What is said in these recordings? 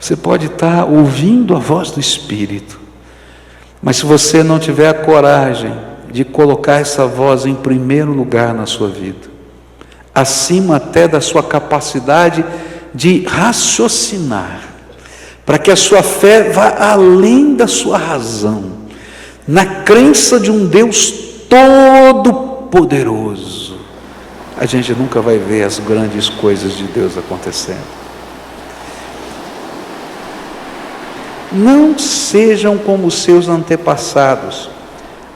Você pode estar ouvindo a voz do Espírito, mas se você não tiver a coragem de colocar essa voz em primeiro lugar na sua vida, acima até da sua capacidade de raciocinar, para que a sua fé vá além da sua razão, na crença de um Deus todo-poderoso, a gente nunca vai ver as grandes coisas de Deus acontecendo. Não sejam como os seus antepassados,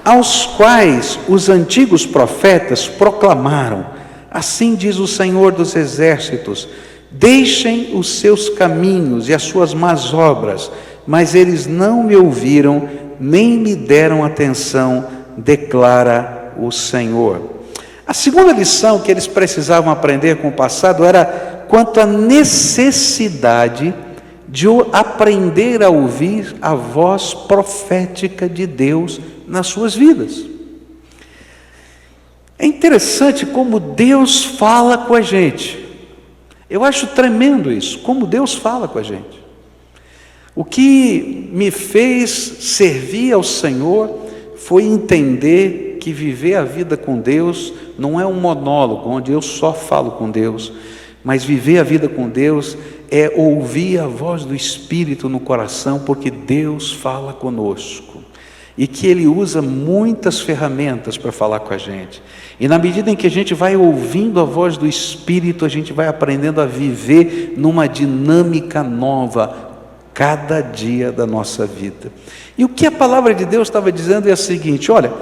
aos quais os antigos profetas proclamaram: assim diz o Senhor dos Exércitos, deixem os seus caminhos e as suas más obras, mas eles não me ouviram, nem me deram atenção, declara o Senhor. A segunda lição que eles precisavam aprender com o passado era quanto à necessidade de aprender a ouvir a voz profética de Deus nas suas vidas. É interessante como Deus fala com a gente. Eu acho tremendo isso, como Deus fala com a gente. O que me fez servir ao Senhor foi entender que viver a vida com Deus não é um monólogo, onde eu só falo com Deus, mas viver a vida com Deus é ouvir a voz do Espírito no coração, porque Deus fala conosco, e que Ele usa muitas ferramentas para falar com a gente, e na medida em que a gente vai ouvindo a voz do Espírito, a gente vai aprendendo a viver numa dinâmica nova, cada dia da nossa vida. E o que a palavra de Deus estava dizendo é o seguinte: olha,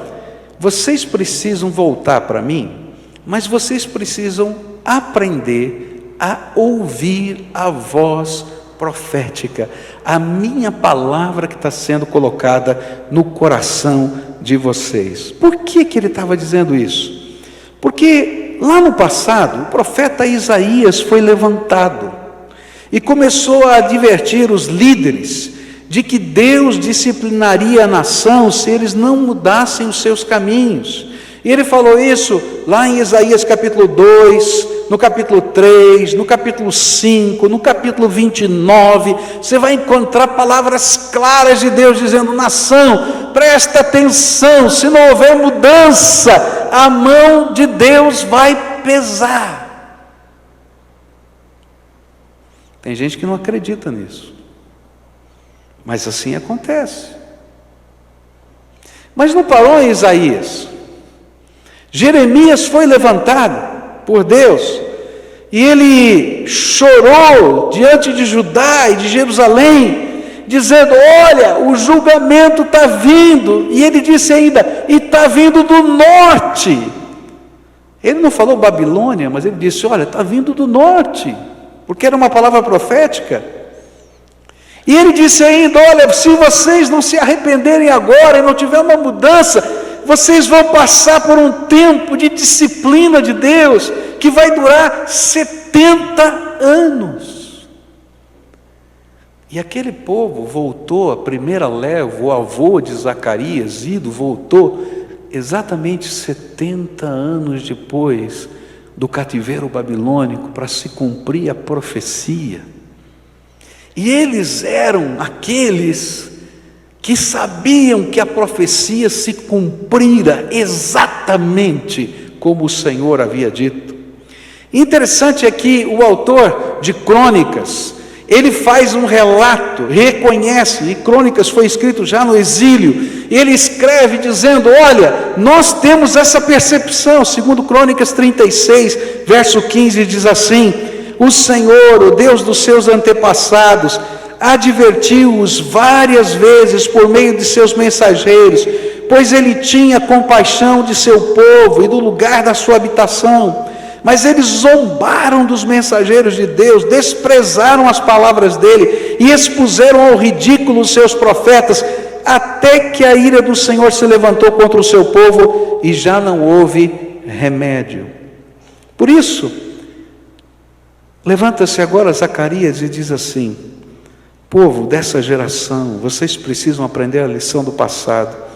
vocês precisam voltar para mim, mas vocês precisam aprender a ouvir a voz profética, a minha palavra que está sendo colocada no coração de vocês. Por que ele estava dizendo isso? Porque lá no passado, o profeta Isaías foi levantado e começou a advertir os líderes de que Deus disciplinaria a nação se eles não mudassem os seus caminhos. E ele falou isso lá em Isaías capítulo 2, no capítulo 3, no capítulo 5, no capítulo 29, você vai encontrar palavras claras de Deus dizendo: nação, presta atenção, se não houver mudança, a mão de Deus vai pesar. Tem gente que não acredita nisso, mas assim acontece. Mas não parou em Isaías. Jeremias foi levantado por Deus, e ele chorou diante de Judá e de Jerusalém, dizendo: olha, o julgamento está vindo, e ele disse ainda: e está vindo do norte. Ele não falou Babilônia, mas ele disse: olha, está vindo do norte, porque era uma palavra profética. E ele disse ainda: olha, se vocês não se arrependerem agora e não tiver uma mudança, vocês vão passar por um tempo de disciplina de Deus, que vai durar 70 anos. E aquele povo voltou, a primeira leva, o avô de Zacarias, Ido, voltou exatamente 70 anos depois do cativeiro babilônico, para se cumprir a profecia. E eles eram aqueles que sabiam que a profecia se cumprira exatamente como o Senhor havia dito. Interessante é que o autor de Crônicas, ele faz um relato, reconhece, e Crônicas foi escrito já no exílio, ele escreve dizendo: olha, nós temos essa percepção. Segundo Crônicas 36, verso 15, diz assim: o Senhor, o Deus dos seus antepassados, advertiu-os várias vezes por meio de seus mensageiros, pois ele tinha compaixão de seu povo e do lugar da sua habitação. Mas eles zombaram dos mensageiros de Deus, desprezaram as palavras dele e expuseram ao ridículo os seus profetas, até que a ira do Senhor se levantou contra o seu povo e já não houve remédio. Por isso, levanta-se agora Zacarias e diz assim: povo dessa geração, vocês precisam aprender a lição do passado.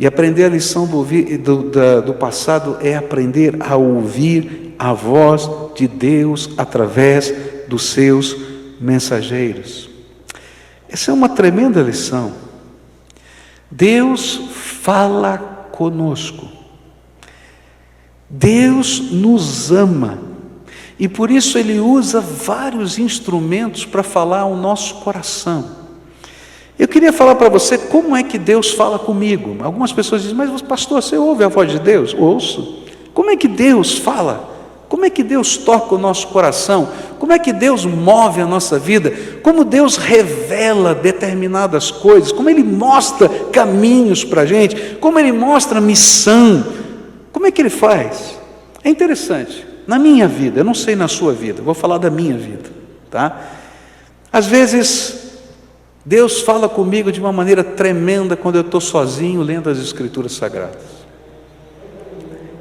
E aprender a lição do passado é aprender a ouvir a voz de Deus através dos seus mensageiros. Essa é uma tremenda lição. Deus fala conosco. Deus nos ama. E por isso Ele usa vários instrumentos para falar ao nosso coração. Eu queria falar para você como é que Deus fala comigo. Algumas pessoas dizem, mas pastor, você ouve a voz de Deus? Ouço. Como é que Deus fala? Como é que Deus toca o nosso coração? Como é que Deus move a nossa vida? Como Deus revela determinadas coisas? Como Ele mostra caminhos para a gente? Como Ele mostra missão? Como é que Ele faz? É interessante. Na minha vida, eu não sei na sua vida, vou falar da minha vida, tá? Às vezes, Deus fala comigo de uma maneira tremenda quando eu estou sozinho lendo as Escrituras Sagradas.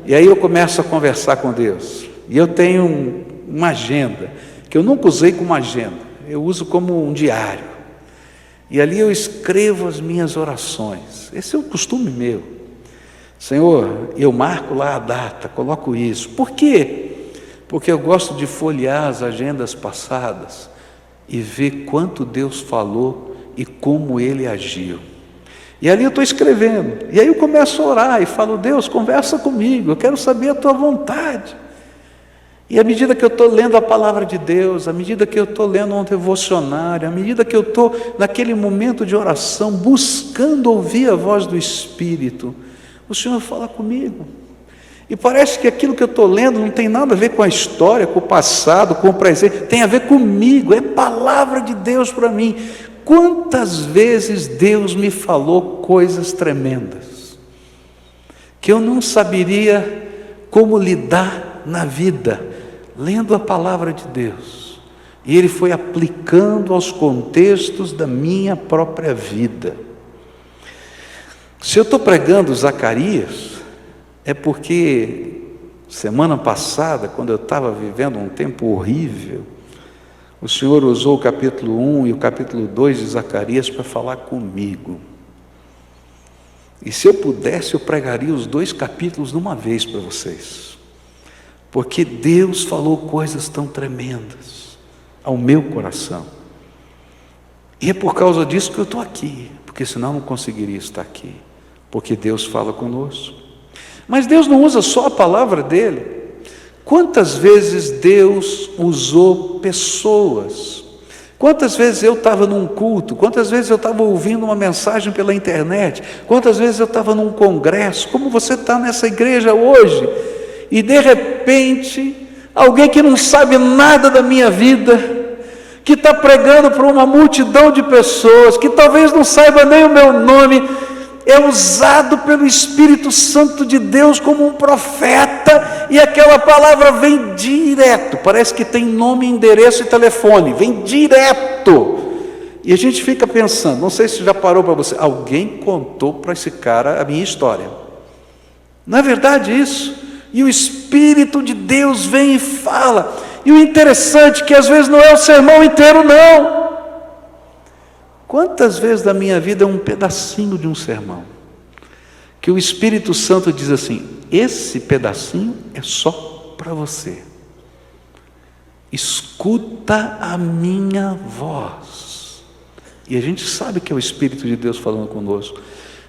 E aí eu começo a conversar com Deus. E eu tenho uma agenda, que eu nunca usei como agenda, eu uso como um diário. E ali eu escrevo as minhas orações. Esse é um costume meu. Senhor, eu marco lá a data, coloco isso. Por quê? Porque eu gosto de folhear as agendas passadas e ver quanto Deus falou e como Ele agiu. E ali eu estou escrevendo, e aí eu começo a orar e falo, Deus, conversa comigo, eu quero saber a Tua vontade. E à medida que eu estou lendo a palavra de Deus, à medida que eu estou lendo um devocionário, à medida que eu estou naquele momento de oração, buscando ouvir a voz do Espírito, o Senhor fala comigo. E parece que aquilo que eu estou lendo não tem nada a ver com a história, com o passado, com o presente, tem a ver comigo, é palavra de Deus para mim. Quantas vezes Deus me falou coisas tremendas, que eu não saberia como lidar na vida, lendo a palavra de Deus, e Ele foi aplicando aos contextos da minha própria vida. Se eu estou pregando Zacarias, é porque semana passada, quando eu estava vivendo um tempo horrível, o Senhor usou o capítulo 1 e o capítulo 2 de Zacarias para falar comigo. E se eu pudesse, eu pregaria os 2 capítulos de uma vez para vocês, porque Deus falou coisas tão tremendas ao meu coração. E é por causa disso que eu estou aqui, porque senão eu não conseguiria estar aqui, porque Deus fala conosco. Mas Deus não usa só a palavra dele. Quantas vezes Deus usou pessoas? Quantas vezes eu estava num culto? Quantas vezes eu estava ouvindo uma mensagem pela internet? Quantas vezes eu estava num congresso? Como você está nessa igreja hoje? E de repente, alguém que não sabe nada da minha vida, que está pregando para uma multidão de pessoas, que talvez não saiba nem o meu nome, é usado pelo Espírito Santo de Deus como um profeta, e aquela palavra vem direto, parece que tem nome, endereço e telefone, vem direto, e a gente fica pensando, não sei se já parou para você, alguém contou para esse cara a minha história, não é verdade isso? E o Espírito de Deus vem e fala, e o interessante é que às vezes não é o sermão inteiro não. Quantas vezes da minha vida é um pedacinho de um sermão, que o Espírito Santo diz assim, esse pedacinho é só para você, escuta a minha voz, e a gente sabe que é o Espírito de Deus falando conosco,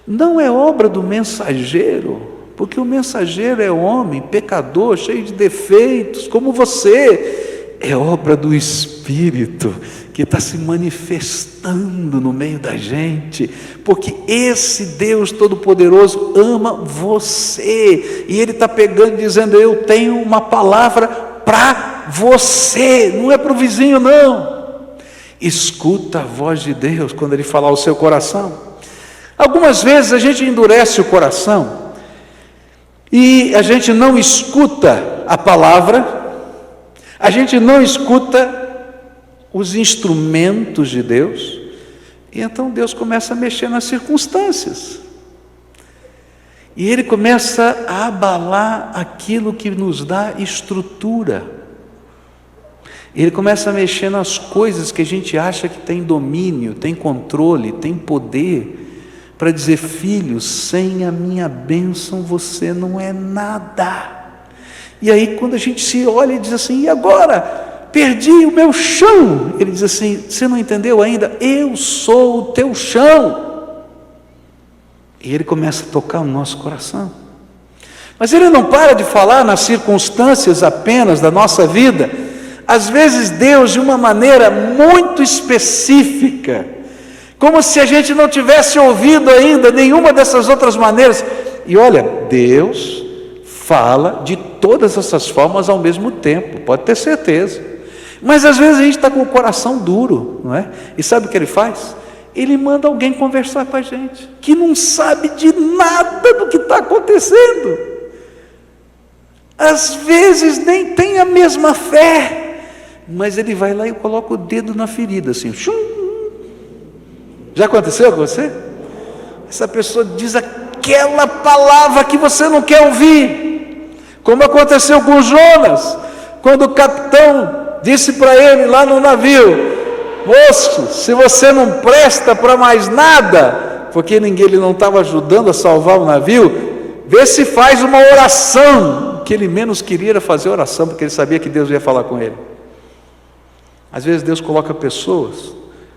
não é obra do mensageiro, porque o mensageiro é homem, pecador, cheio de defeitos, como você, é obra do Espírito, que está se manifestando no meio da gente, porque esse Deus Todo-Poderoso ama você, e Ele está pegando e dizendo, eu tenho uma palavra para você, não é para o vizinho não, escuta a voz de Deus, quando Ele falar ao seu coração. Algumas vezes a gente endurece o coração, e a gente não escuta a palavra, a gente não escuta os instrumentos de Deus, e então Deus começa a mexer nas circunstâncias, e Ele começa a abalar aquilo que nos dá estrutura, Ele começa a mexer nas coisas que a gente acha que tem domínio, tem controle, tem poder, para dizer, filho, sem a minha bênção você não é nada. E aí quando a gente se olha e diz assim, e agora? perdi o meu chão. Ele diz assim: você não entendeu ainda? Eu sou o teu chão. E ele começa a tocar no nosso coração. Mas ele não para de falar nas circunstâncias apenas da nossa vida. Às vezes Deus, de uma maneira muito específica, como se a gente não tivesse ouvido ainda nenhuma dessas outras maneiras. E olha, Deus fala de todas essas formas ao mesmo tempo, pode ter certeza. Mas às vezes a gente está com o coração duro, não é? E sabe o que ele faz? Ele manda alguém conversar com a gente, que não sabe de nada do que está acontecendo. Às vezes nem tem a mesma fé, mas ele vai lá e coloca o dedo na ferida, assim, chum. Já aconteceu com você? Essa pessoa diz aquela palavra que você não quer ouvir, como aconteceu com Jonas, quando o capitão disse para ele lá no navio: moço, se você não presta para mais nada, porque ele não estava ajudando a salvar o navio, vê se faz uma oração. O que ele menos queria era fazer oração, porque ele sabia que Deus ia falar com ele. Às vezes Deus coloca pessoas,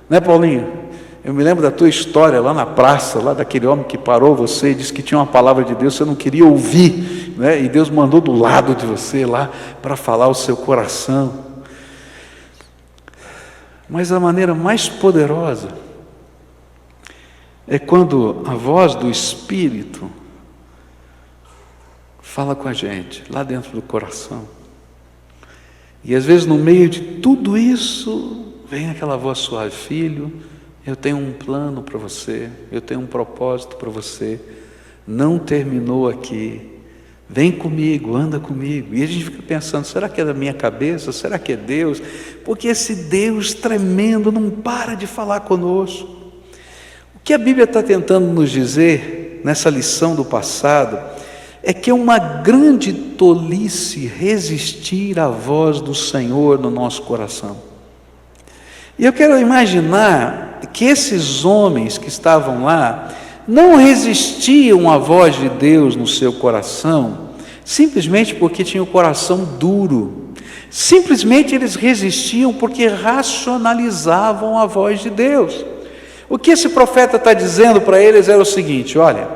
né, Paulinho? Eu me lembro da tua história lá na praça, lá daquele homem que parou você e disse que tinha uma palavra de Deus, você não queria ouvir, né? E Deus mandou do lado de você lá para falar o seu coração. Mas a maneira mais poderosa é quando a voz do Espírito fala com a gente, lá dentro do coração. E às vezes no meio de tudo isso, vem aquela voz suave: filho, eu tenho um plano para você, eu tenho um propósito para você, não terminou aqui, vem comigo, anda comigo. E a gente fica pensando: será que é da minha cabeça? Será que é Deus? Porque esse Deus tremendo não para de falar conosco. O que a Bíblia está tentando nos dizer nessa lição do passado é que é uma grande tolice resistir à voz do Senhor no nosso coração. E eu quero imaginar que esses homens que estavam lá não resistiam à voz de Deus no seu coração simplesmente porque tinham o coração duro. Simplesmente eles resistiam porque racionalizavam a voz de Deus. O que esse profeta está dizendo para eles era o seguinte: olha,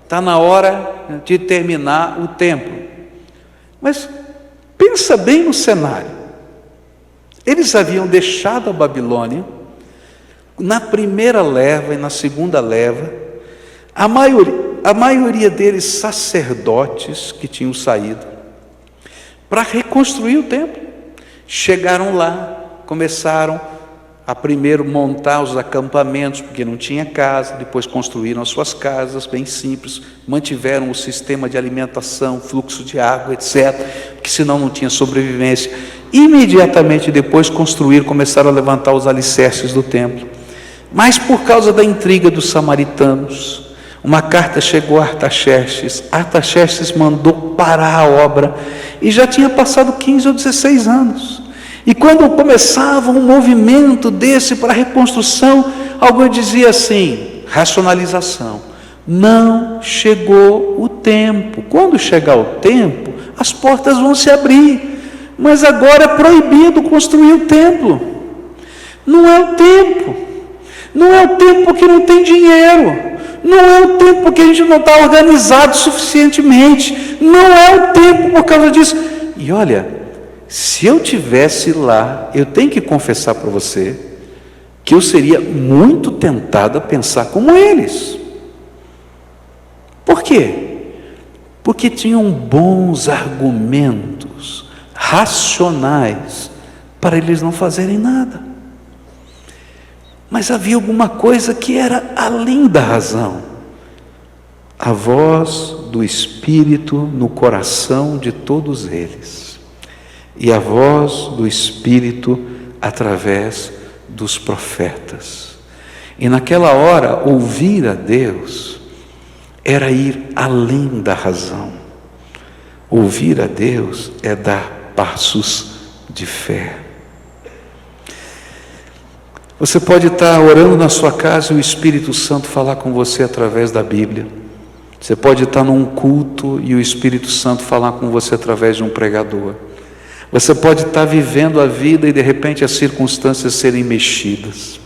está na hora de terminar o templo. Mas pensa bem no cenário. Eles haviam deixado a Babilônia, na primeira leva e na segunda leva, a maioria deles sacerdotes que tinham saído, para reconstruir o templo. Chegaram lá, começaram a primeiro montar os acampamentos, porque não tinha casa, depois construíram as suas casas, bem simples, mantiveram o sistema de alimentação, fluxo de água, etc., porque senão não tinha sobrevivência. Imediatamente depois começaram a levantar os alicerces do templo. Mas por causa da intriga dos samaritanos, uma carta chegou a Artaxerxes. Artaxerxes mandou parar a obra, e já tinha passado 15 ou 16 anos. E quando começava um movimento desse para a reconstrução, alguém dizia assim: racionalização, não chegou o tempo. Quando chegar o tempo, as portas vão se abrir, mas agora é proibido construir o templo. Não é o tempo. Não é o tempo porque não tem dinheiro. Não é o tempo porque a gente não está organizado suficientemente. Não é o tempo por causa disso. E olha, se eu tivesse lá, eu tenho que confessar para você que eu seria muito tentado a pensar como eles. Por quê? Porque tinham bons argumentos racionais para eles não fazerem nada. Mas havia alguma coisa que era além da razão. A voz do Espírito no coração de todos eles. E a voz do Espírito através dos profetas. E naquela hora, ouvir a Deus era ir além da razão. Ouvir a Deus é dar passos de fé. Você pode estar orando na sua casa e o Espírito Santo falar com você através da Bíblia. Você pode estar num culto e o Espírito Santo falar com você através de um pregador. Você pode estar vivendo a vida e de repente as circunstâncias serem mexidas.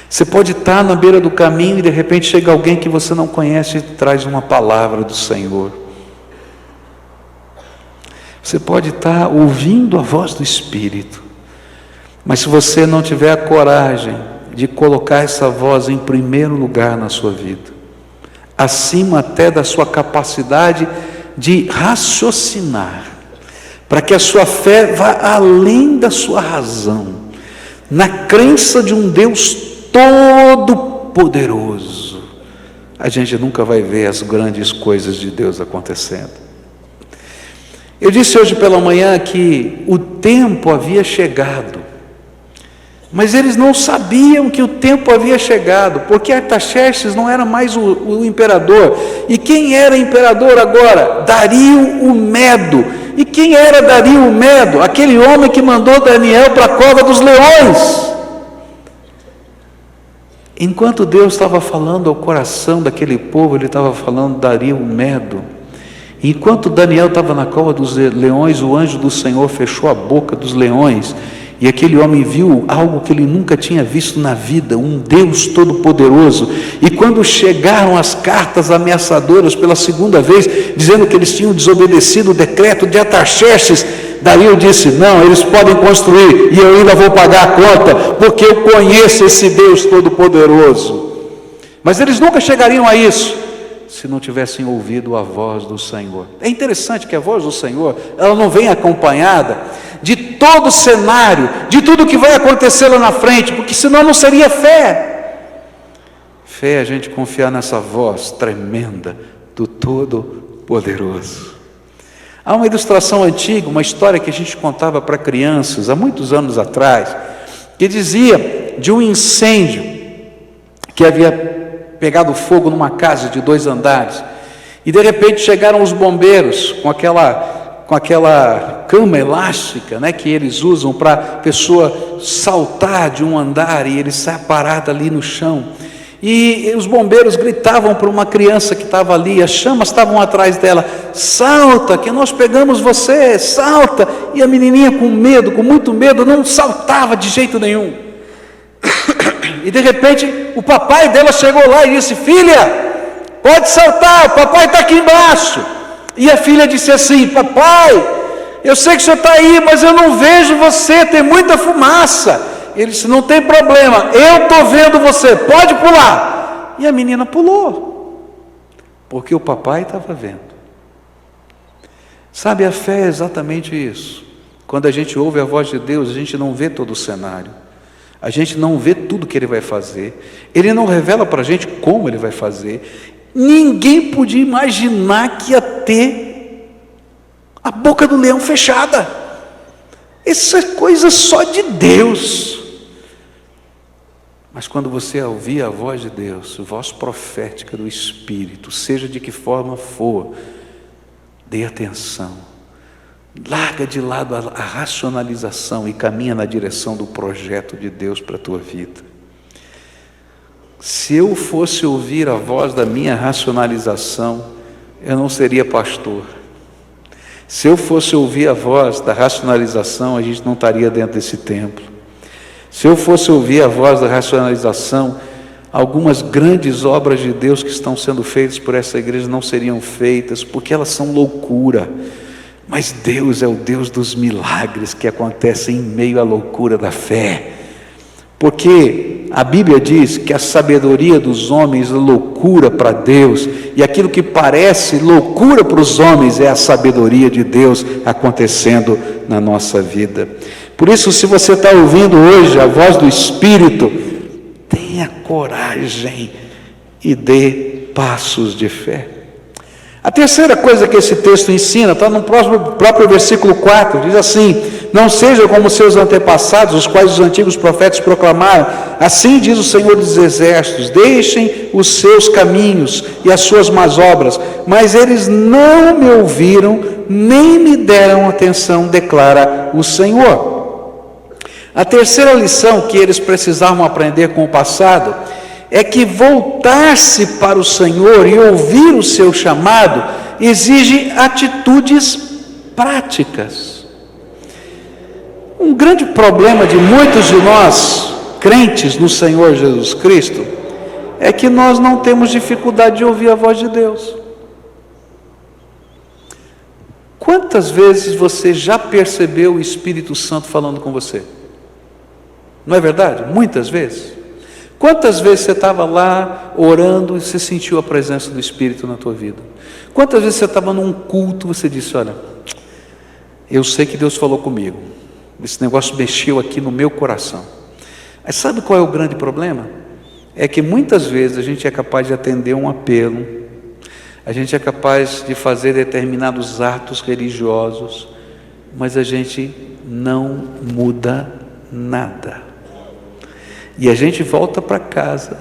Você pode estar na beira do caminho e de repente chega alguém que você não conhece e traz uma palavra do Senhor. Você pode estar ouvindo a voz do Espírito, mas se você não tiver a coragem de colocar essa voz em primeiro lugar na sua vida, acima até da sua capacidade de raciocinar, para que a sua fé vá além da sua razão, na crença de um Deus todo-poderoso, a gente nunca vai ver as grandes coisas de Deus acontecendo. Eu disse hoje pela manhã que o tempo havia chegado, mas eles não sabiam que o tempo havia chegado, porque Artaxerxes não era mais o imperador. E quem era imperador agora? Dario o Medo. E quem era Dario o Medo? Aquele homem que mandou Daniel para a cova dos leões. Enquanto Deus estava falando ao coração daquele povo, Ele estava falando Dario o Medo. Enquanto Daniel estava na cova dos leões, o anjo do Senhor fechou a boca dos leões, e aquele homem viu algo que ele nunca tinha visto na vida, um Deus todo-poderoso. E quando chegaram as cartas ameaçadoras pela segunda vez, dizendo que eles tinham desobedecido o decreto de Artaxerxes, Dario disse: não, eles podem construir e eu ainda vou pagar a conta, porque eu conheço esse Deus todo-poderoso. Mas eles nunca chegariam a isso se não tivessem ouvido a voz do Senhor. É interessante que a voz do Senhor, ela não vem acompanhada de todo o cenário, de tudo que vai acontecer lá na frente, porque senão não seria fé. Fé é a gente confiar nessa voz tremenda do Todo-Poderoso. Há uma ilustração antiga, uma história que a gente contava para crianças, há muitos anos atrás, que dizia de um incêndio que havia pegado fogo numa casa de 2 andares, e de repente chegaram os bombeiros com aquela cama elástica, né, que eles usam para a pessoa saltar de um andar e ele sai parado ali no chão, e os bombeiros gritavam para uma criança que estava ali, as chamas estavam atrás dela: salta, que nós pegamos você, salta. E a menininha com medo, com muito medo, não saltava de jeito nenhum. E de repente o papai dela chegou lá e disse: filha, pode saltar, o papai está aqui embaixo. E a filha disse assim: papai, eu sei que o senhor está aí, mas eu não vejo você, tem muita fumaça. Ele disse: não tem problema, eu estou vendo você, pode pular. E a menina pulou, porque o papai estava vendo. Sabe, a fé é exatamente isso. Quando a gente ouve a voz de Deus, a gente não vê todo o cenário, a gente não vê tudo que Ele vai fazer, Ele não revela para a gente como Ele vai fazer. Ninguém podia imaginar que ia ter a boca do leão fechada. Isso é coisa só de Deus. Mas quando você ouvir a voz de Deus, voz profética do Espírito, seja de que forma for, dê atenção, larga de lado a racionalização e caminha na direção do projeto de Deus para a tua vida. Se eu fosse ouvir a voz da minha racionalização, eu não seria pastor. Se eu fosse ouvir a voz da racionalização, a gente não estaria dentro desse templo. Se eu fosse ouvir a voz da racionalização, algumas grandes obras de Deus que estão sendo feitas por essa igreja não seriam feitas, porque elas são loucura. Mas Deus é o Deus dos milagres que acontecem em meio à loucura da fé. Porque a Bíblia diz que a sabedoria dos homens é loucura para Deus, e aquilo que parece loucura para os homens é a sabedoria de Deus acontecendo na nossa vida. Por isso, se você está ouvindo hoje a voz do Espírito, tenha coragem e dê passos de fé. A terceira coisa que esse texto ensina, está no próprio versículo 4, diz assim: não sejam como seus antepassados, os quais os antigos profetas proclamaram, assim diz o Senhor dos Exércitos, deixem os seus caminhos e as suas más obras, mas eles não me ouviram, nem me deram atenção, declara o Senhor. A terceira lição que eles precisavam aprender com o passado é que voltar-se para o Senhor e ouvir o seu chamado exige atitudes práticas. Um grande problema de muitos de nós, crentes no Senhor Jesus Cristo, é que nós não temos dificuldade de ouvir a voz de Deus. Quantas vezes você já percebeu o Espírito Santo falando com você? Não é verdade? Muitas vezes. Quantas vezes você estava lá orando e você sentiu a presença do Espírito na tua vida? Quantas vezes você estava num culto e você disse, olha, eu sei que Deus falou comigo, esse negócio mexeu aqui no meu coração. Mas sabe qual é o grande problema? É que muitas vezes a gente é capaz de atender um apelo, a gente é capaz de fazer determinados atos religiosos, mas a gente não muda nada. E a gente volta para casa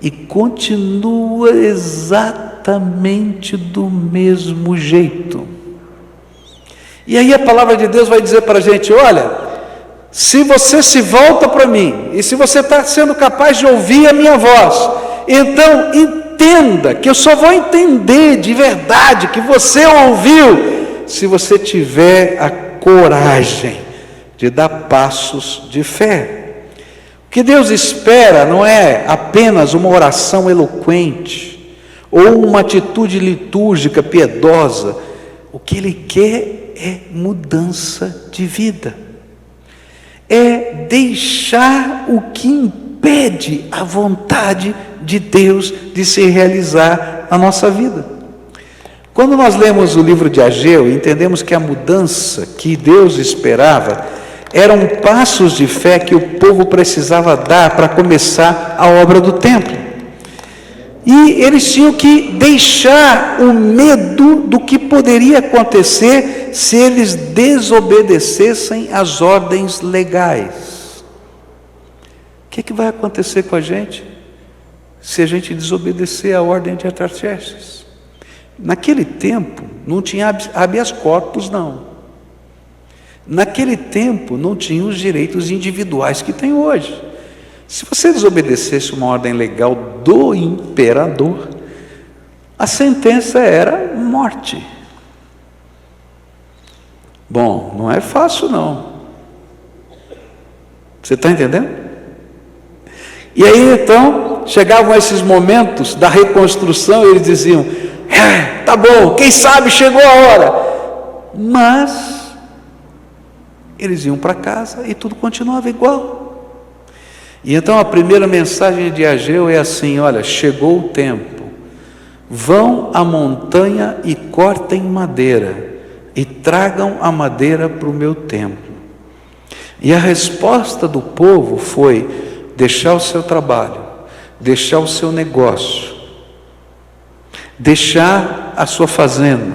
e continua exatamente do mesmo jeito. E aí a palavra de Deus vai dizer para a gente, olha, se você se volta para mim, e se você está sendo capaz de ouvir a minha voz, então entenda que eu só vou entender de verdade que você ouviu, se você tiver a coragem de dar passos de fé. O que Deus espera não é apenas uma oração eloquente, ou uma atitude litúrgica piedosa. O que Ele quer é mudança de vida, é deixar o que impede a vontade de Deus de se realizar na nossa vida. Quando nós lemos o livro de Ageu, entendemos que a mudança que Deus esperava eram passos de fé que o povo precisava dar para começar a obra do templo. E eles tinham que deixar o medo do que poderia acontecer se eles desobedecessem às ordens legais. O que vai acontecer com a gente se a gente desobedecer a ordem de Artaxerxes? Naquele tempo não tinha habeas corpus, não. Naquele tempo não tinha os direitos individuais que tem hoje. Se você desobedecesse uma ordem legal do imperador, a sentença era morte. Bom, não é fácil não. Você está entendendo? E aí então, chegavam esses momentos da reconstrução e eles diziam, tá bom, quem sabe chegou a hora. Mas eles iam para casa e tudo continuava igual. E então a primeira mensagem de Ageu é assim, olha, chegou o tempo, vão à montanha e cortem madeira, e tragam a madeira para o meu templo. E a resposta do povo foi, deixar o seu trabalho, deixar o seu negócio, deixar a sua fazenda,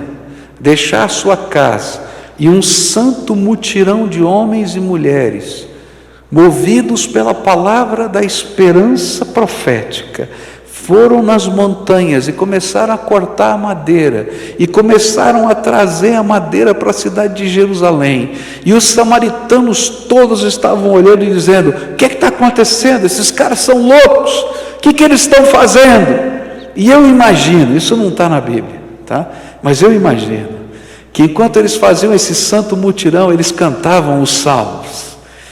deixar a sua casa, e um santo mutirão de homens e mulheres, movidos pela palavra da esperança profética, foram nas montanhas e começaram a cortar a madeira, e começaram a trazer a madeira para a cidade de Jerusalém, e os samaritanos todos estavam olhando e dizendo, o que está acontecendo? Esses caras são loucos, o que eles estão fazendo? E eu imagino, isso não está na Bíblia, tá? Mas eu imagino, que enquanto eles faziam esse santo mutirão, eles cantavam os salmos,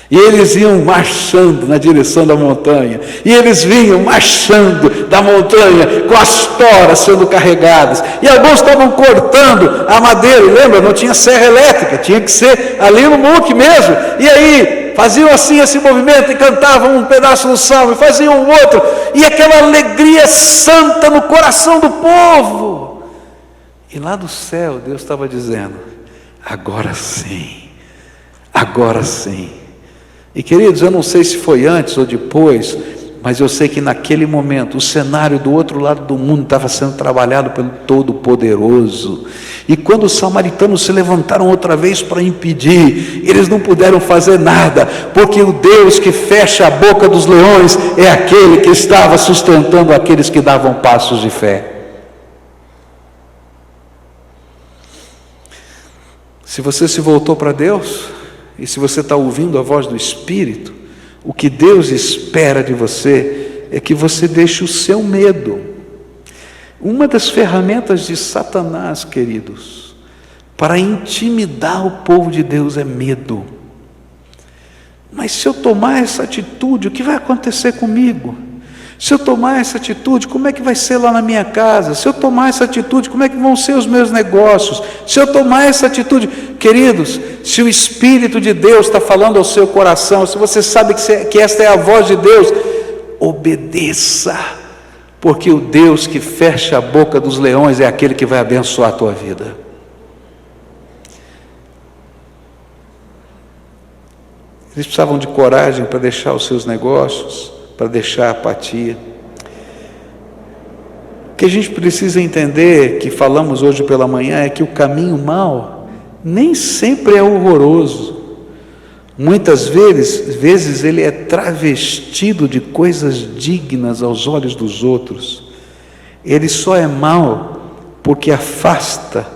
e eles iam marchando na direção da montanha, e eles vinham marchando da montanha, com as toras sendo carregadas, e alguns estavam cortando a madeira, e lembra, não tinha serra elétrica, tinha que ser ali no muque mesmo, e aí faziam assim esse movimento, e cantavam um pedaço do salmo, e faziam um outro, e aquela alegria santa no coração do povo. E lá do céu, Deus estava dizendo, agora sim, agora sim. E queridos, eu não sei se foi antes ou depois, mas eu sei que naquele momento, o cenário do outro lado do mundo estava sendo trabalhado pelo Todo-Poderoso. E quando os samaritanos se levantaram outra vez para impedir, eles não puderam fazer nada, porque o Deus que fecha a boca dos leões é aquele que estava sustentando aqueles que davam passos de fé. Se você se voltou para Deus, e se você está ouvindo a voz do Espírito, o que Deus espera de você é que você deixe o seu medo. Uma das ferramentas de Satanás, queridos, para intimidar o povo de Deus é medo. Mas se eu tomar essa atitude, o que vai acontecer comigo? Se eu tomar essa atitude, como é que vai ser lá na minha casa? Se eu tomar essa atitude, como é que vão ser os meus negócios? Se eu tomar essa atitude, queridos, se o Espírito de Deus está falando ao seu coração, se você sabe que esta é a voz de Deus, obedeça, porque o Deus que fecha a boca dos leões é aquele que vai abençoar a tua vida. Eles precisavam de coragem para deixar os seus negócios, para deixar a apatia. O que a gente precisa entender, que falamos hoje pela manhã, é que o caminho mau nem sempre é horroroso. Muitas vezes ele é travestido de coisas dignas aos olhos dos outros. Ele só é mau porque afasta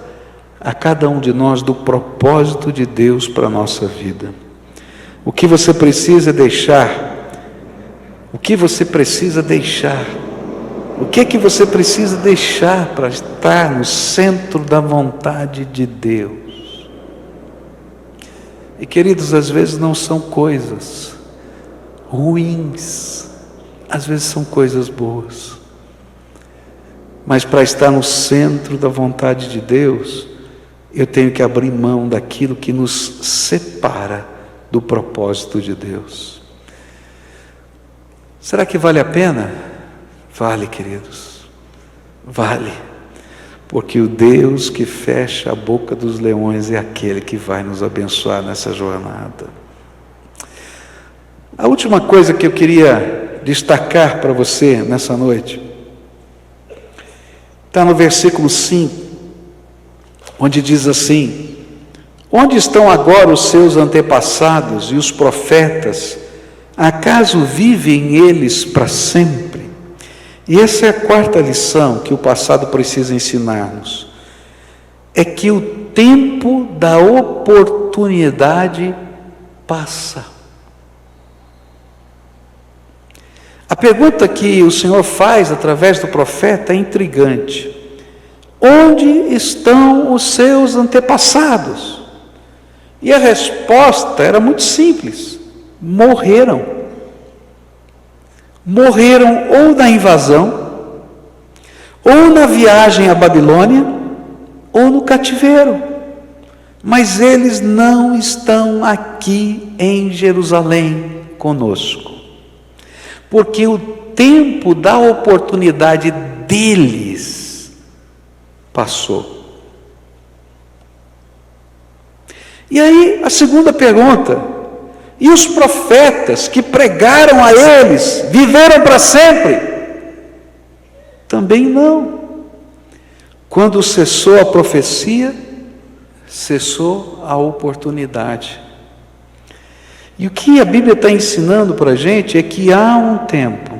a cada um de nós do propósito de Deus para a nossa vida. O que você precisa deixar? O que você precisa deixar? O que é que você precisa deixar para estar no centro da vontade de Deus? E queridos, às vezes não são coisas ruins, às vezes são coisas boas. Mas para estar no centro da vontade de Deus, eu tenho que abrir mão daquilo que nos separa do propósito de Deus. Será que vale a pena? Vale, queridos, vale, porque o Deus que fecha a boca dos leões é aquele que vai nos abençoar nessa jornada. A última coisa que eu queria destacar para você nessa noite está no versículo 5, onde diz assim: onde estão agora os seus antepassados e os profetas? Acaso vivem eles para sempre? E essa é a quarta lição que o passado precisa ensinar-nos. É que o tempo da oportunidade passa. A pergunta que o Senhor faz através do profeta é intrigante. Onde estão os seus antepassados? E a resposta era muito simples: morreram. Morreram ou na invasão, ou na viagem à Babilônia, ou no cativeiro. Mas eles não estão aqui em Jerusalém conosco, porque o tempo da oportunidade deles passou. E aí a segunda pergunta: e os profetas que pregaram a eles, viveram para sempre? Também não. Quando cessou a profecia, cessou a oportunidade. E o que a Bíblia está ensinando para a gente é que há um tempo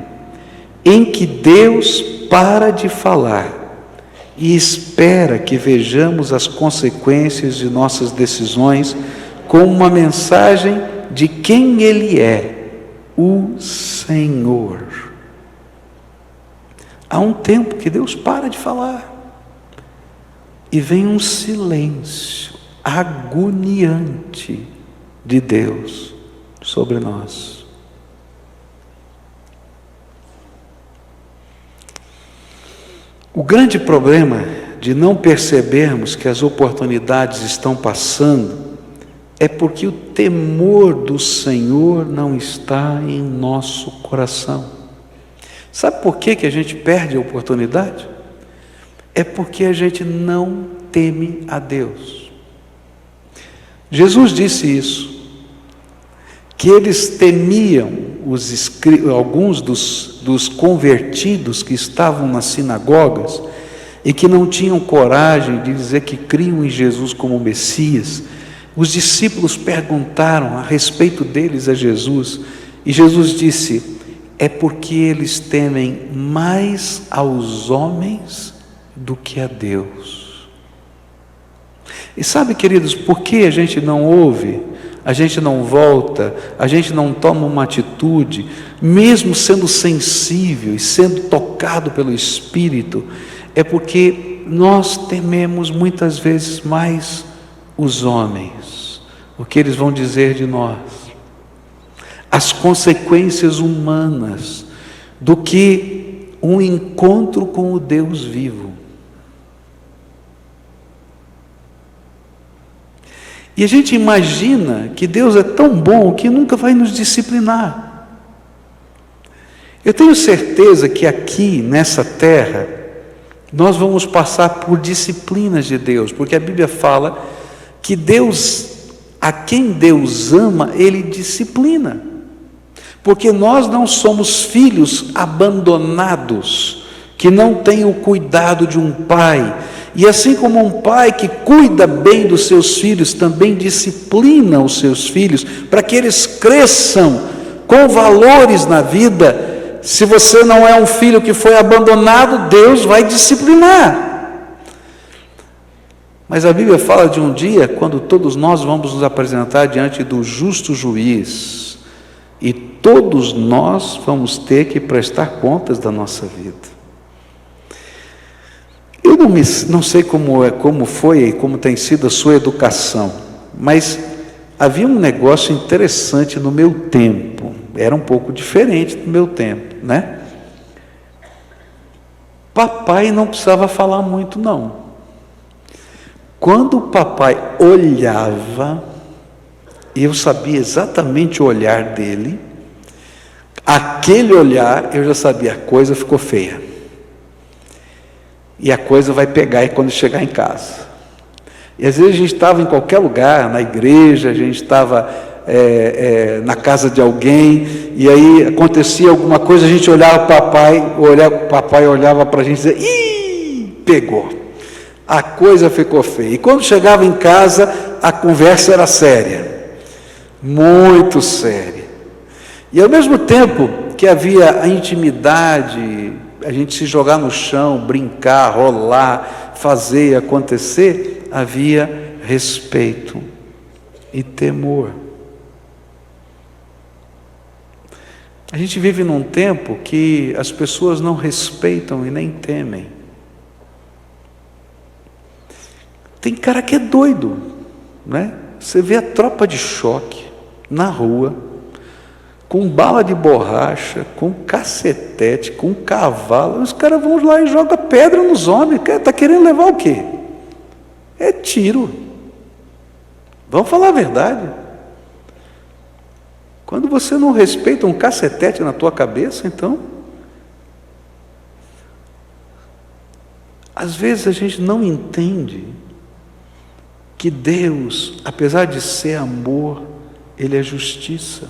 em que Deus para de falar e espera que vejamos as consequências de nossas decisões com uma mensagem de quem Ele é, o Senhor. Há um tempo que Deus para de falar e vem um silêncio agoniante de Deus sobre nós. O grande problema de não percebermos que as oportunidades estão passando é porque o temor do Senhor não está em nosso coração. Sabe por que a gente perde a oportunidade? É porque a gente não teme a Deus. Jesus disse isso, que eles temiam alguns dos convertidos que estavam nas sinagogas e que não tinham coragem de dizer que criam em Jesus como Messias. Os discípulos perguntaram a respeito deles a Jesus, e Jesus disse: é porque eles temem mais aos homens do que a Deus. E sabe, queridos, por que a gente não ouve, a gente não volta, a gente não toma uma atitude, mesmo sendo sensível e sendo tocado pelo Espírito? É porque nós tememos muitas vezes mais os homens, o que eles vão dizer de nós. as consequências humanas do que um encontro com o Deus vivo. E a gente imagina que Deus é tão bom que nunca vai nos disciplinar. Eu tenho certeza que aqui nessa terra nós vamos passar por disciplinas de Deus, porque a Bíblia fala que Deus, a quem Deus ama, Ele disciplina, porque nós não somos filhos abandonados, que não têm o cuidado de um pai, e assim como um pai que cuida bem dos seus filhos, também disciplina os seus filhos, para que eles cresçam com valores na vida. Se você não é um filho que foi abandonado, Deus vai disciplinar. Mas a Bíblia fala de um dia quando todos nós vamos nos apresentar diante do justo juiz, e todos nós vamos ter que prestar contas da nossa vida. Eu não sei como foi e como tem sido a sua educação, mas havia um negócio interessante no meu tempo, era um pouco diferente do meu tempo, né? Papai não precisava falar muito, não. Quando o papai olhava, eu sabia exatamente o olhar dele, aquele olhar eu já sabia, a coisa ficou feia. E a coisa vai pegar quando chegar em casa. E às vezes a gente estava em qualquer lugar, na igreja, a gente estava na casa de alguém, e aí acontecia alguma coisa, a gente olhava para o papai olhava para a gente e dizia, ih, pegou. A coisa ficou feia. E quando chegava em casa, a conversa era séria. Muito séria. E ao mesmo tempo que havia a intimidade, a gente se jogar no chão, brincar, rolar, fazer acontecer, havia respeito e temor. A gente vive num tempo que as pessoas não respeitam e nem temem. Tem cara que é doido, né? Você vê a tropa de choque na rua, com bala de borracha, com cacetete, com cavalo, os caras vão lá e jogam pedra nos homens. Está querendo levar o quê? É tiro. Vamos falar a verdade. Quando você não respeita um cacetete na tua cabeça, então, às vezes a gente não entende que Deus, apesar de ser amor, Ele é justiça.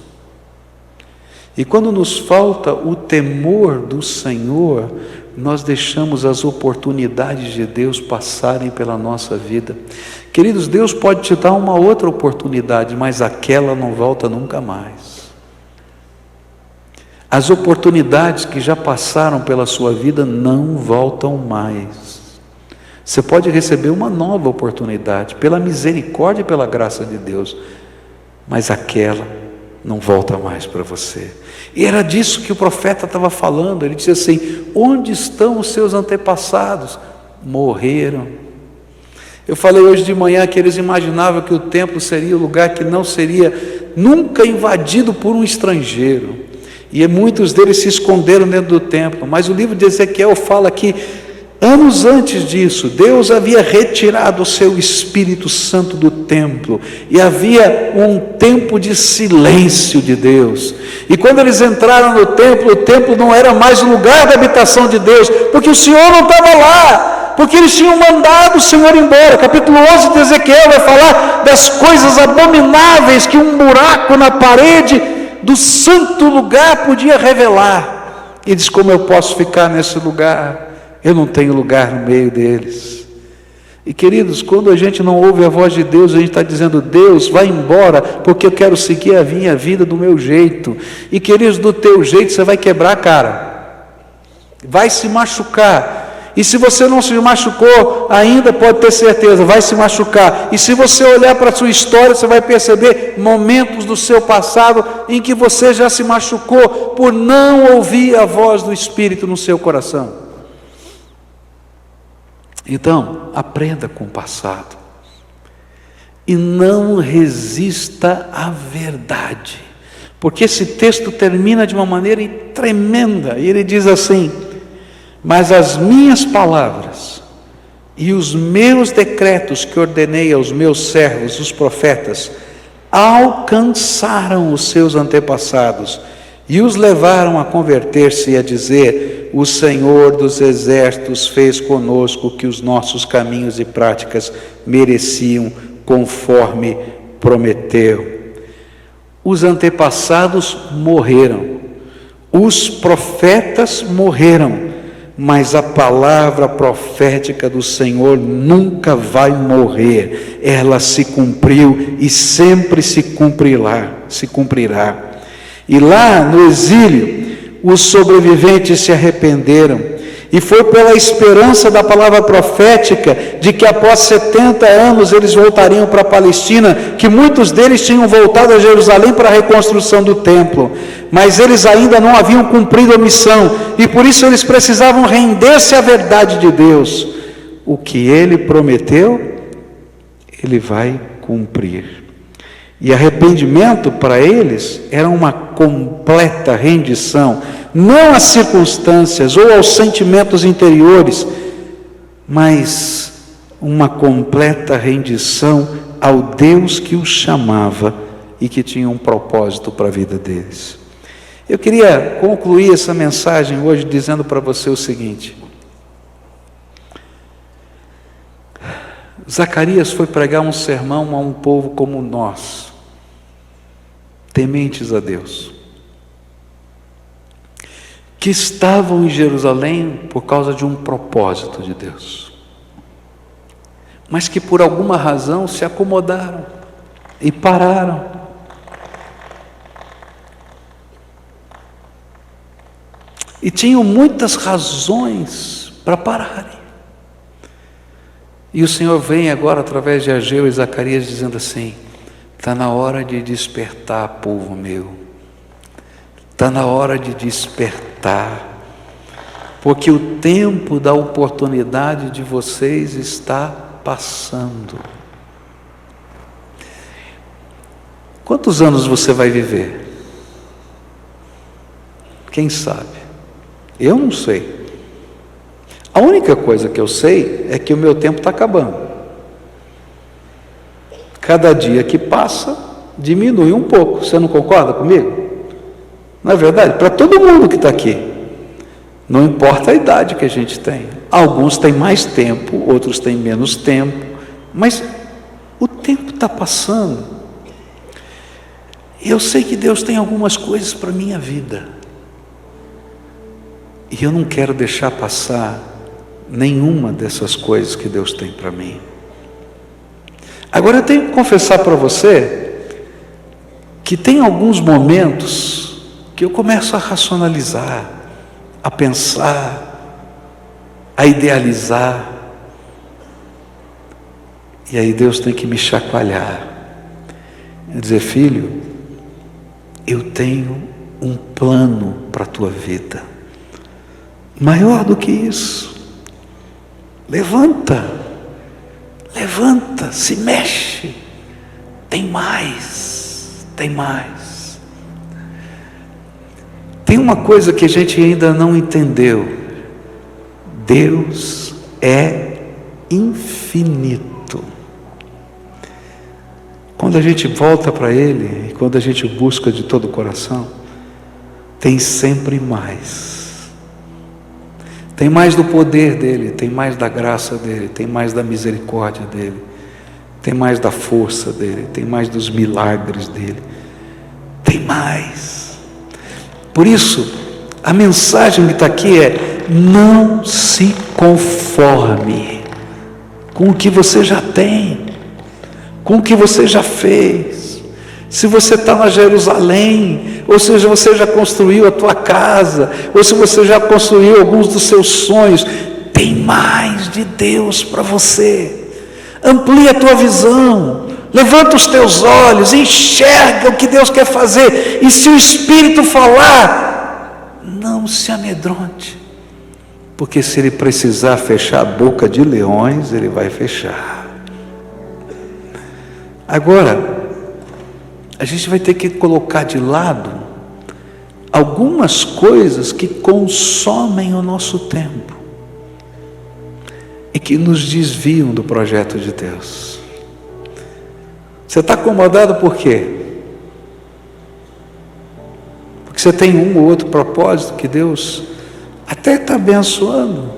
E quando nos falta o temor do Senhor, nós deixamos as oportunidades de Deus passarem pela nossa vida. Queridos, Deus pode te dar uma outra oportunidade, mas aquela não volta nunca mais. As oportunidades que já passaram pela sua vida não voltam mais. Você pode receber uma nova oportunidade, pela misericórdia e pela graça de Deus, mas aquela não volta mais para você. E era disso que o profeta estava falando. Ele disse assim: onde estão os seus antepassados? Morreram. Eu falei hoje de manhã que eles imaginavam que o templo seria o lugar que não seria nunca invadido por um estrangeiro, e muitos deles se esconderam dentro do templo. Mas o livro de Ezequiel fala que anos antes disso, Deus havia retirado o seu Espírito Santo do templo, e havia um tempo de silêncio de Deus. E quando eles entraram no templo, o templo não era mais o lugar da habitação de Deus, porque o Senhor não estava lá, porque eles tinham mandado o Senhor embora. Capítulo 11 de Ezequiel vai falar das coisas abomináveis que um buraco na parede do santo lugar podia revelar. E diz: como eu posso ficar nesse lugar? Eu não tenho lugar no meio deles. E queridos, quando a gente não ouve a voz de Deus, a gente está dizendo: Deus, vai embora, porque eu quero seguir a minha vida do meu jeito. E queridos, do teu jeito você vai quebrar a cara, vai se machucar. E se você não se machucou ainda, pode ter certeza, vai se machucar. E se você olhar para a sua história, você vai perceber momentos do seu passado em que você já se machucou por não ouvir a voz do Espírito no seu coração. Então, aprenda com o passado e não resista à verdade, porque esse texto termina de uma maneira tremenda, e ele diz assim: mas as minhas palavras e os meus decretos que ordenei aos meus servos, os profetas, alcançaram os seus antepassados e os levaram a converter-se e a dizer: o Senhor dos exércitos fez conosco o que os nossos caminhos e práticas mereciam, conforme prometeu. Os antepassados morreram, os profetas morreram, mas a palavra profética do Senhor nunca vai morrer. Ela se cumpriu e sempre se cumprirá. E lá no exílio, os sobreviventes se arrependeram, e foi pela esperança da palavra profética de que após 70 anos eles voltariam para a Palestina, que muitos deles tinham voltado a Jerusalém para a reconstrução do templo, mas eles ainda não haviam cumprido a missão, e por isso eles precisavam render-se à verdade de Deus. O que Ele prometeu, Ele vai cumprir. E arrependimento para eles era uma completa rendição, não às circunstâncias ou aos sentimentos interiores, mas uma completa rendição ao Deus que os chamava e que tinha um propósito para a vida deles. Eu queria concluir essa mensagem hoje dizendo para você o seguinte: Zacarias foi pregar um sermão a um povo como nós, tementes a Deus, que estavam em Jerusalém por causa de um propósito de Deus, mas que por alguma razão se acomodaram e pararam. E tinham muitas razões para pararem. E o Senhor vem agora através de Ageu e Zacarias dizendo assim: está na hora de despertar, povo meu. Está na hora de despertar, porque o tempo da oportunidade de vocês está passando. Quantos anos você vai viver? Quem sabe? Eu não sei. A única coisa que eu sei é que o meu tempo está acabando. Cada dia que passa, diminui um pouco. Você não concorda comigo? Não é verdade? Para todo mundo que está aqui. Não importa a idade que a gente tem. Alguns têm mais tempo, outros têm menos tempo. Mas o tempo está passando. E eu sei que Deus tem algumas coisas para a minha vida. E eu não quero deixar passar nenhuma dessas coisas que Deus tem para mim. Agora eu tenho que confessar para você que tem alguns momentos que eu começo a racionalizar, a pensar, a idealizar, e aí Deus tem que me chacoalhar e dizer: filho, eu tenho um plano para a tua vida, maior do que isso. Levanta, se mexe, tem mais. Tem uma coisa que a gente ainda não entendeu: Deus é infinito. Quando a gente volta para Ele, e quando a gente busca de todo o coração, tem sempre mais. Tem mais do poder dEle, tem mais da graça dEle, tem mais da misericórdia dEle, tem mais da força dEle, tem mais dos milagres dEle, tem mais. Por isso, a mensagem que está aqui é: não se conforme com o que você já tem, com o que você já fez. Se você está na Jerusalém, ou seja, você já construiu a tua casa, ou se você já construiu alguns dos seus sonhos, tem mais de Deus para você. Amplia a tua visão, levanta os teus olhos, enxerga o que Deus quer fazer, e se o Espírito falar, não se amedronte, porque se Ele precisar fechar a boca de leões, Ele vai fechar. Agora, a gente vai ter que colocar de lado algumas coisas que consomem o nosso tempo e que nos desviam do projeto de Deus. Você está acomodado por quê? Porque você tem um ou outro propósito que Deus até está abençoando,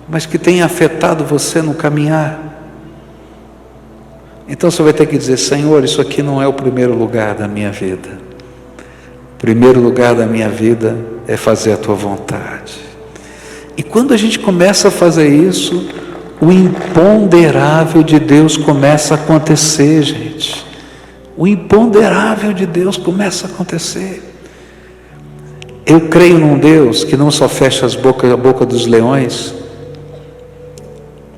mas que tem afetado você no caminhar. Então você vai ter que dizer: Senhor, isso aqui não é o primeiro lugar da minha vida. O primeiro lugar da minha vida é fazer a tua vontade. E quando a gente começa a fazer isso, o imponderável de Deus começa a acontecer, gente. O imponderável de Deus começa a acontecer. Eu creio num Deus que não só fecha a boca dos leões,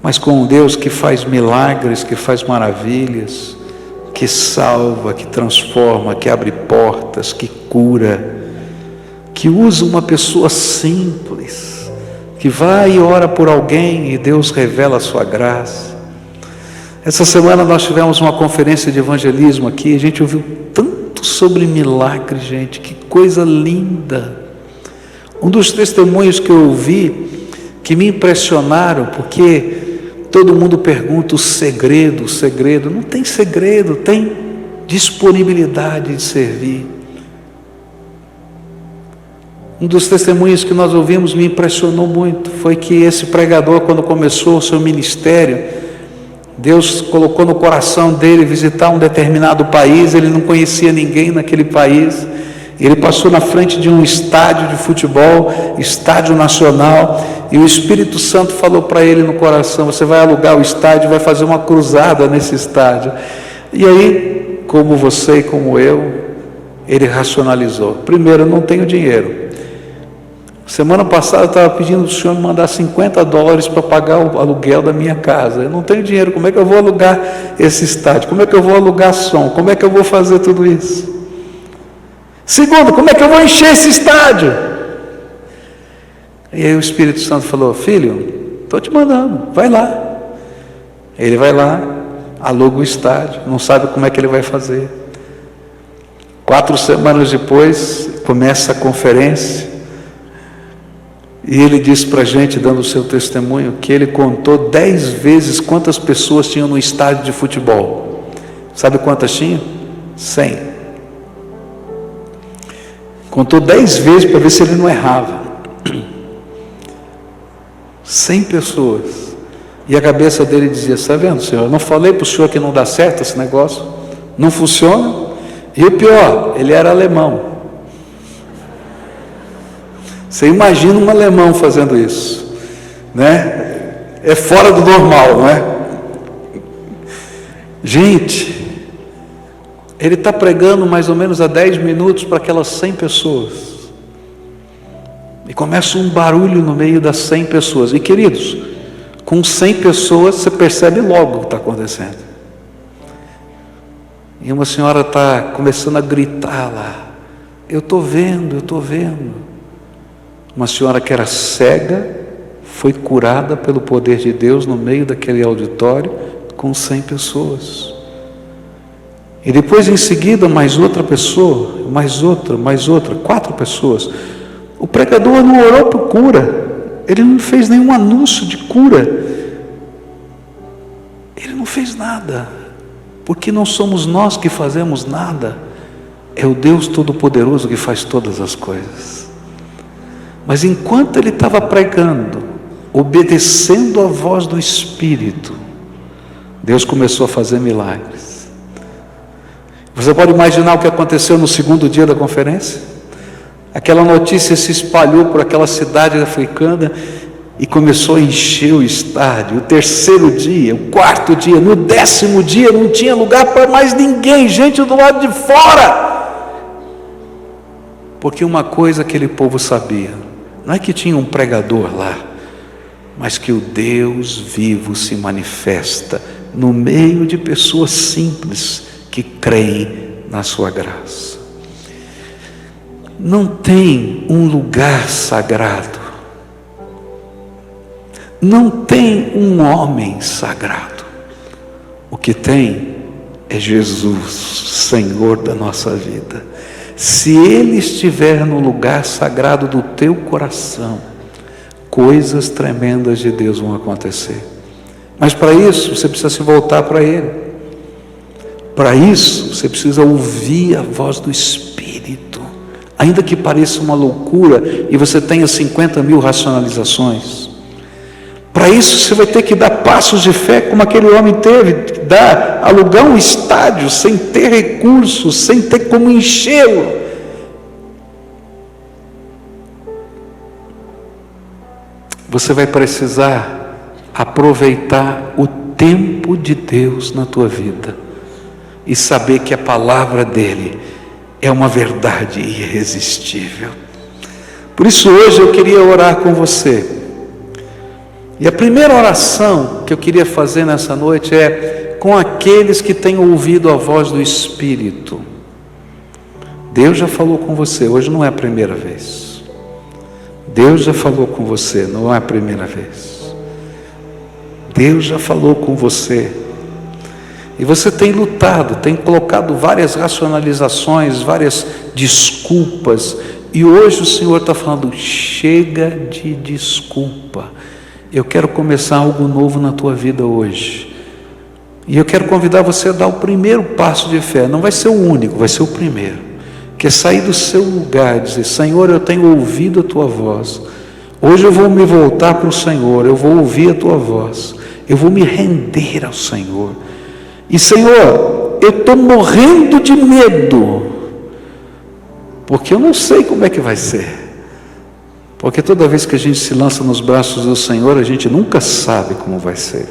mas com um Deus que faz milagres, que faz maravilhas, que salva, que transforma, que abre portas, que cura, que usa uma pessoa simples, que vai e ora por alguém e Deus revela a sua graça. Essa semana nós tivemos uma conferência de evangelismo aqui, a gente ouviu tanto sobre milagres, gente, que coisa linda. Um dos testemunhos que eu ouvi, que me impressionaram, porque todo mundo pergunta o segredo, não tem segredo, tem disponibilidade de servir. Um dos testemunhos que nós ouvimos me impressionou muito, foi que esse pregador, quando começou o seu ministério, Deus colocou no coração dele visitar um determinado país, ele não conhecia ninguém naquele país, ele passou na frente de um estádio de futebol, estádio nacional, e o Espírito Santo falou para ele no coração: você vai alugar o estádio, vai fazer uma cruzada nesse estádio. E aí, como você e como eu, ele racionalizou: primeiro, eu não tenho dinheiro. Semana passada eu estava pedindo para o senhor me mandar $50 para pagar o aluguel da minha casa. Eu não tenho dinheiro, como é que eu vou alugar esse estádio? Como é que eu vou alugar som? Como é que eu vou fazer tudo isso? Segundo, como é que eu vou encher esse estádio? E aí o Espírito Santo falou: filho, estou te mandando, vai lá. Ele vai lá, aluga o estádio, não sabe como é que ele vai fazer. 4 semanas depois, começa a conferência, e ele disse para a gente, dando o seu testemunho, que ele contou 10 vezes quantas pessoas tinham no estádio de futebol. Sabe quantas tinham? 100. Contou 10 vezes para ver se ele não errava. 100 pessoas. E a cabeça dele dizia: está vendo, senhor? Eu não falei para o senhor que não dá certo esse negócio? Não funciona? E o pior, ele era alemão. Você imagina um alemão fazendo isso, né? É fora do normal, não é? Gente, ele está pregando mais ou menos a 10 minutos para aquelas 100 pessoas. E começa um barulho no meio das 100 pessoas. E queridos, com 100 pessoas você percebe logo o que está acontecendo. E uma senhora está começando a gritar lá: eu estou vendo, eu estou vendo. Uma senhora que era cega foi curada pelo poder de Deus no meio daquele auditório com 100 pessoas. E depois em seguida mais outra pessoa, mais outra, 4 pessoas. O pregador não orou por cura, ele não fez nenhum anúncio de cura, ele não fez nada, porque não somos nós que fazemos nada, é o Deus Todo-Poderoso que faz todas as coisas. Mas enquanto ele estava pregando, obedecendo a voz do Espírito, Deus começou a fazer milagres. Você pode imaginar o que aconteceu no segundo dia da conferência? Aquela notícia se espalhou por aquela cidade africana e começou a encher o estádio. O 3º dia, o 4º dia, no 10º dia não tinha lugar para mais ninguém, gente do lado de fora. Porque uma coisa aquele povo sabia, não é que tinha um pregador lá, mas que o Deus vivo se manifesta no meio de pessoas simples que creem na sua graça. Não tem um lugar sagrado, não tem um homem sagrado. O que tem é Jesus, Senhor da nossa vida. Se Ele estiver no lugar sagrado do teu coração, coisas tremendas de Deus vão acontecer. Mas para isso, você precisa se voltar para Ele. Para isso, você precisa ouvir a voz do Espírito. Ainda que pareça uma loucura e você tenha 50.000 racionalizações. Para isso, você vai ter que dar passos de fé como aquele homem teve, alugar um estádio sem ter recursos, sem ter como enchê-lo. Você vai precisar aproveitar o tempo de Deus na tua vida e saber que a palavra dele é uma verdade irresistível. Por isso hoje eu queria orar com você. E a primeira oração que eu queria fazer nessa noite é com aqueles que têm ouvido a voz do Espírito. Deus já falou com você, hoje não é a primeira vez. Deus já falou com você, não é a primeira vez. Deus já falou com você. E você tem lutado, tem colocado várias racionalizações, várias desculpas. E hoje o Senhor está falando, chega de desculpa. Eu quero começar algo novo na tua vida hoje. E eu quero convidar você a dar o primeiro passo de fé. Não vai ser o único, vai ser o primeiro. Que é sair do seu lugar e dizer, Senhor, eu tenho ouvido a tua voz. Hoje eu vou me voltar para o Senhor, eu vou ouvir a tua voz. Eu vou me render ao Senhor. E Senhor, eu estou morrendo de medo. Porque eu não sei como é que vai ser. Porque toda vez que a gente se lança nos braços do Senhor, a gente nunca sabe como vai ser.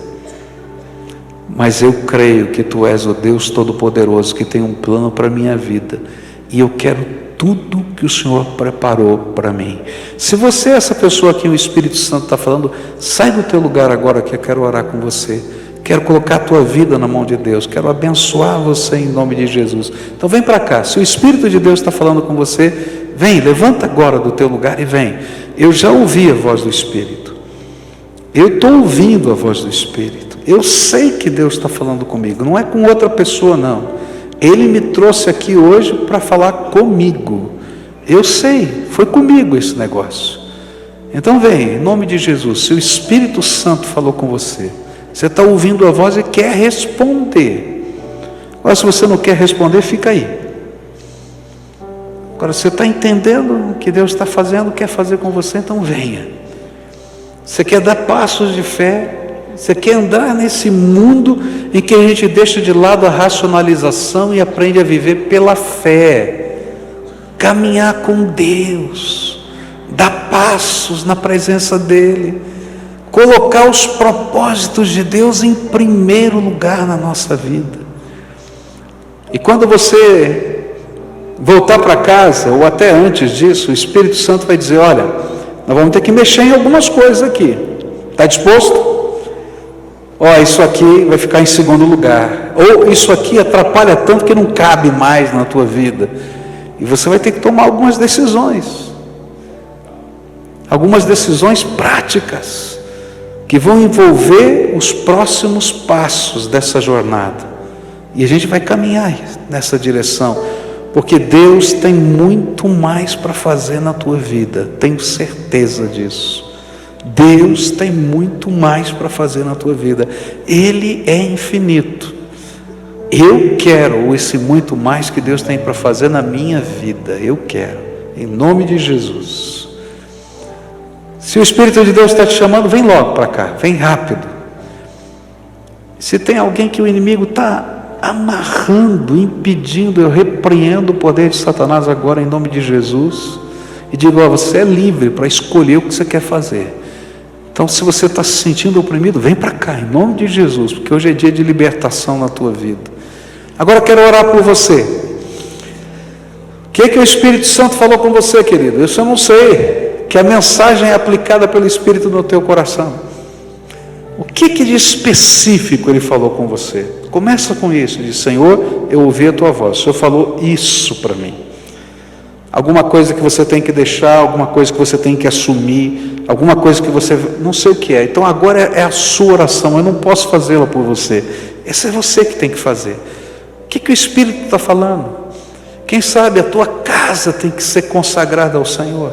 Mas eu creio que Tu és o Deus Todo-Poderoso, que tem um plano para a minha vida. E eu quero tudo que o Senhor preparou para mim. Se você é essa pessoa que o Espírito Santo está falando, sai do teu lugar agora que eu quero orar com você. Quero colocar a tua vida na mão de Deus. Quero abençoar você em nome de Jesus. Então vem para cá. Se o Espírito de Deus está falando com você, vem, levanta agora do teu lugar e vem. Eu já ouvi a voz do Espírito. Eu estou ouvindo a voz do Espírito. Eu sei que Deus está falando comigo. Não é com outra pessoa, não. Ele me trouxe aqui hoje para falar comigo. Eu sei, foi comigo esse negócio. Então vem, em nome de Jesus. Se o Espírito Santo falou com você, você está ouvindo a voz e quer responder. Agora, se você não quer responder, fica aí. Agora, você está entendendo o que Deus está fazendo, quer fazer com você, então venha. Você quer dar passos de fé, você quer andar nesse mundo em que a gente deixa de lado a racionalização e aprende a viver pela fé, caminhar com Deus, dar passos na presença dEle, colocar os propósitos de Deus em primeiro lugar na nossa vida. E quando você voltar para casa, ou até antes disso, o Espírito Santo vai dizer, olha, nós vamos ter que mexer em algumas coisas aqui. Está disposto? Isso aqui vai ficar em segundo lugar. Ou isso aqui atrapalha tanto que não cabe mais na tua vida. E você vai ter que tomar algumas decisões. Algumas decisões práticas, que vão envolver os próximos passos dessa jornada. E a gente vai caminhar nessa direção. Porque Deus tem muito mais para fazer na tua vida, tenho certeza disso. Deus tem muito mais para fazer na tua vida. Ele é infinito. Eu quero esse muito mais que Deus tem para fazer na minha vida. Eu quero, em nome de Jesus. Se o Espírito de Deus está te chamando, vem logo para cá, vem rápido. Se tem alguém que o inimigo está amarrando, impedindo, eu repreendo o poder de Satanás agora em nome de Jesus e digo, você é livre para escolher o que você quer fazer. Então, se você está se sentindo oprimido, vem para cá, em nome de Jesus, porque hoje é dia de libertação na tua vida. Agora eu quero orar por você. O que o Espírito Santo falou com você, querido? Isso eu não sei, que a mensagem é aplicada pelo Espírito no teu coração. O que de específico Ele falou com você? Começa com isso, diz, Senhor, eu ouvi a tua voz, o Senhor falou isso para mim. Alguma coisa que você tem que deixar, alguma coisa que você tem que assumir, alguma coisa que você, não sei o que é. Então agora é a sua oração, eu não posso fazê-la por você. Essa é você que tem que fazer. que o Espírito está falando? Quem sabe a tua casa tem que ser consagrada ao Senhor.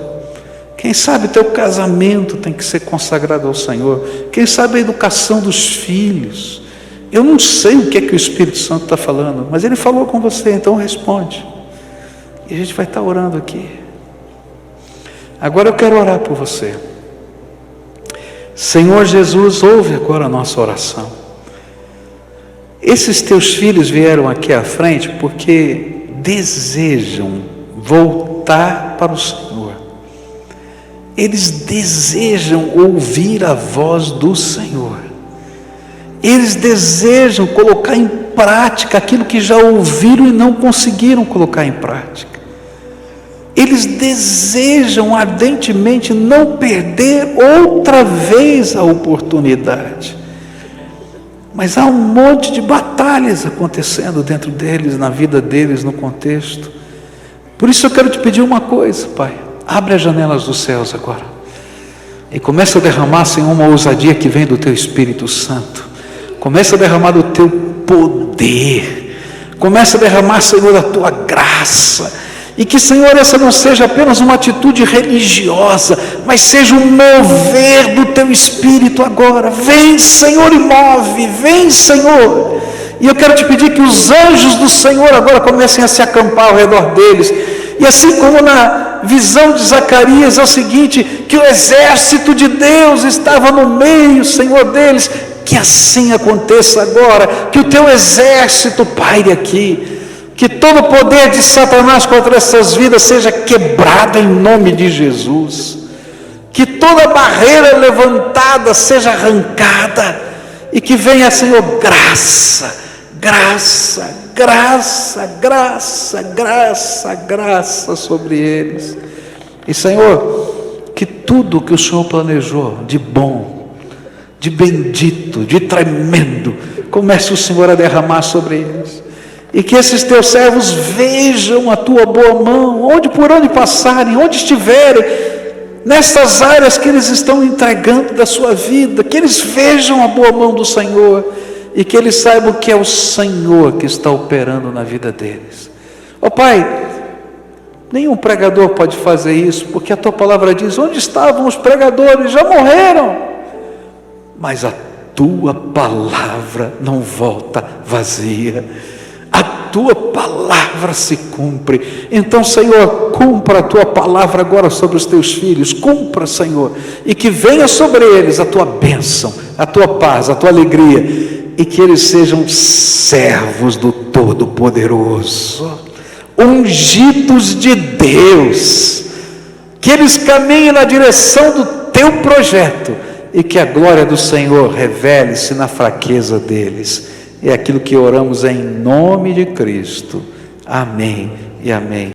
Quem sabe teu casamento tem que ser consagrado ao Senhor. Quem sabe a educação dos filhos. Eu não sei o que o Espírito Santo está falando, mas Ele falou com você, então responde. E a gente vai estar orando aqui. Agora eu quero orar por você. Senhor Jesus, ouve agora a nossa oração. Esses teus filhos vieram aqui à frente porque desejam voltar para o Senhor. Eles desejam ouvir a voz do Senhor. Eles desejam colocar em prática aquilo que já ouviram e não conseguiram colocar em prática. Eles desejam ardentemente não perder outra vez a oportunidade. Mas há um monte de batalhas acontecendo dentro deles, na vida deles, no contexto. Por isso eu quero te pedir uma coisa, Pai. Abre as janelas dos céus agora. E começa a derramar, Senhor, uma ousadia que vem do Teu Espírito Santo. Começa a derramar do Teu poder. Começa a derramar, Senhor, a Tua graça. E que, Senhor, essa não seja apenas uma atitude religiosa, mas seja um mover do Teu Espírito agora. Vem, Senhor, e move. Vem, Senhor. E eu quero te pedir que os anjos do Senhor agora comecem a se acampar ao redor deles. E assim como na visão de Zacarias é o seguinte, que o exército de Deus estava no meio, Senhor, deles, que assim aconteça agora, que o Teu exército paire aqui, que todo o poder de Satanás contra essas vidas seja quebrado em nome de Jesus, que toda barreira levantada seja arrancada, e que venha, Senhor, graça, graça, graça, graça, graça, graça sobre eles. E, Senhor, que tudo que o Senhor planejou de bom, de bendito, de tremendo, comece o Senhor a derramar sobre eles. E que esses teus servos vejam a tua boa mão, por onde passarem, onde estiverem, nestas áreas que eles estão entregando da sua vida, que eles vejam a boa mão do Senhor, e que eles saibam que é o Senhor que está operando na vida deles. Ó Pai, nenhum pregador pode fazer isso, porque a tua palavra diz, onde estavam os pregadores? Já morreram. Mas a tua palavra não volta vazia. A tua palavra se cumpre. Então, Senhor, cumpra a tua palavra agora sobre os teus filhos. Cumpra, Senhor, e que venha sobre eles a tua bênção, a tua paz, a tua alegria, e que eles sejam servos do Todo-Poderoso, ungidos de Deus, que eles caminhem na direção do teu projeto, e que a glória do Senhor revele-se na fraqueza deles. É aquilo que oramos em nome de Cristo. Amém e amém.